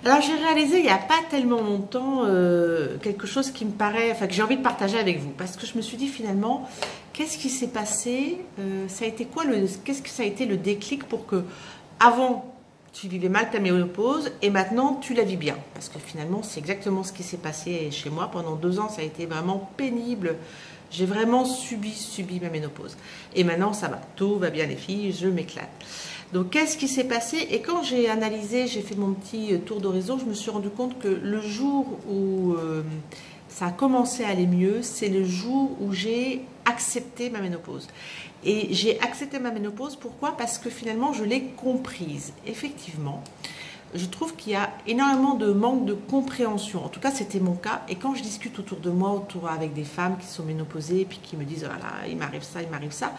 Alors j'ai réalisé il n'y a pas tellement longtemps quelque chose qui me paraît, enfin que j'ai envie de partager avec vous, parce que je me suis dit finalement, qu'est-ce qui s'est passé, ça a été quoi qu'est-ce que ça a été le déclic pour que avant tu vivais mal ta ménopause et maintenant tu la vis bien, parce que finalement c'est exactement ce qui s'est passé chez moi pendant 2 ans, ça a été vraiment pénible. J'ai vraiment subi ma ménopause. Et maintenant, ça va. Tout va bien, les filles. Je m'éclate. Donc, qu'est-ce qui s'est passé? Et quand j'ai analysé, j'ai fait mon petit tour d'horizon, je me suis rendu compte que le jour où ça a commencé à aller mieux, c'est le jour où j'ai accepté ma ménopause. Et j'ai accepté ma ménopause, pourquoi? Parce que finalement, je l'ai comprise. Effectivement, je trouve qu'il y a énormément de manque de compréhension. En tout cas, c'était mon cas. Et quand je discute autour de moi, avec des femmes qui sont ménopausées, et puis qui me disent, voilà, il m'arrive ça, il m'arrive ça,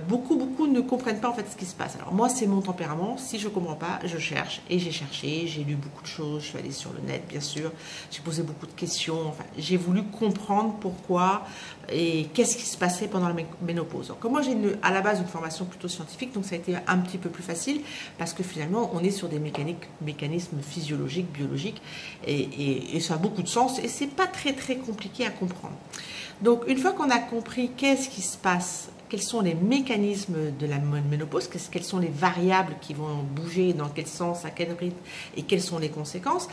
beaucoup ne comprennent pas en fait ce qui se passe. Alors moi, c'est mon tempérament. Si je ne comprends pas, je cherche. Et j'ai cherché, j'ai lu beaucoup de choses, je suis allée sur le net, bien sûr. J'ai posé beaucoup de questions. Enfin, j'ai voulu comprendre pourquoi et qu'est-ce qui se passait pendant la ménopause. Donc, comme moi, j'ai à la base une formation plutôt scientifique, donc ça a été un petit peu plus facile, parce que finalement, on est sur des mécanismes physiologiques, biologiques, et ça a beaucoup de sens, et c'est pas très compliqué à comprendre. Donc une fois qu'on a compris qu'est-ce qui se passe, quels sont les mécanismes de la ménopause, quelles sont les variables qui vont bouger, dans quel sens, à quel rythme, et quelles sont les conséquences,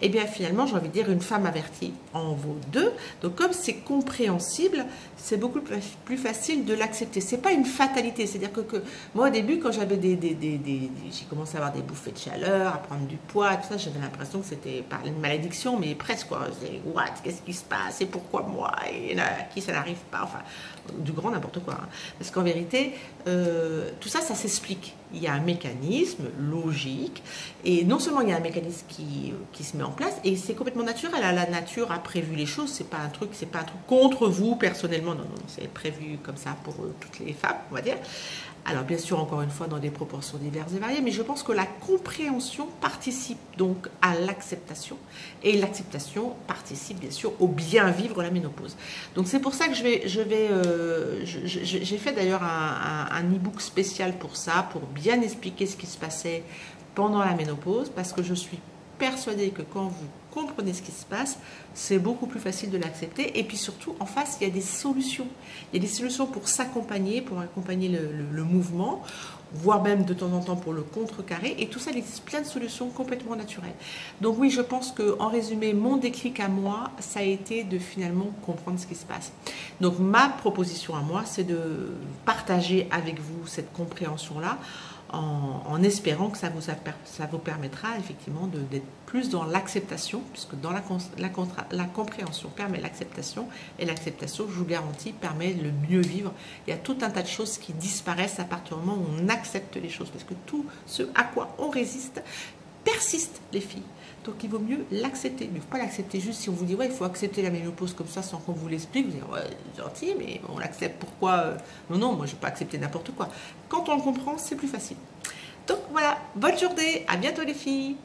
et bien finalement, j'ai envie de dire, une femme avertie en vaut deux. Donc comme c'est compréhensible, c'est beaucoup plus facile de l'accepter. C'est pas une fatalité, c'est-à-dire que moi au début, quand j'avais j'ai commencé à avoir des bouffées de chaleur, à prendre du poids, tout ça, j'avais l'impression que c'était pas une malédiction, mais presque quoi. What, qu'est-ce qui se passe et pourquoi moi, et à qui ça n'arrive pas, enfin du grand n'importe quoi. Hein. Parce qu'en vérité, tout ça, ça s'explique. Il y a un mécanisme logique, et non seulement il y a un mécanisme qui se met en place, et c'est complètement naturel. La nature a prévu les choses. C'est pas un truc contre vous personnellement. Non, c'est prévu comme ça pour toutes les femmes, on va dire. Alors bien sûr, encore une fois, dans des proportions diverses et variées, mais je pense que la compréhension participe donc à l'acceptation, et l'acceptation participe bien sûr au bien vivre la ménopause. Donc c'est pour ça que j'ai fait d'ailleurs un e-book spécial pour ça, pour bien expliquer ce qui se passait pendant la ménopause, parce que je suis persuadée que quand vous comprenez ce qui se passe, c'est beaucoup plus facile de l'accepter. Et puis surtout, en face, il y a des solutions. Il y a des solutions pour s'accompagner, pour accompagner le mouvement, voire même de temps en temps pour le contrecarrer. Et tout ça, il existe plein de solutions complètement naturelles. Donc oui, je pense qu'en résumé, mon déclic à moi, ça a été de finalement comprendre ce qui se passe. Donc ma proposition à moi, c'est de partager avec vous cette compréhension-là, en espérant que ça vous permettra effectivement d'être plus dans l'acceptation, puisque dans la compréhension permet l'acceptation, et l'acceptation, je vous garantis, permet le mieux vivre. Il y a tout un tas de choses qui disparaissent à partir du moment où on accepte les choses, parce que tout ce à quoi on résiste persiste, les filles. Donc il vaut mieux l'accepter. Il ne faut pas l'accepter juste si on vous dit ouais, il faut accepter la ménopause comme ça sans qu'on vous l'explique. Vous dites ouais, gentil, mais on l'accepte pourquoi? Non, moi je ne vais pas accepter n'importe quoi. Quand on le comprend, c'est plus facile. Donc voilà, bonne journée, à bientôt les filles.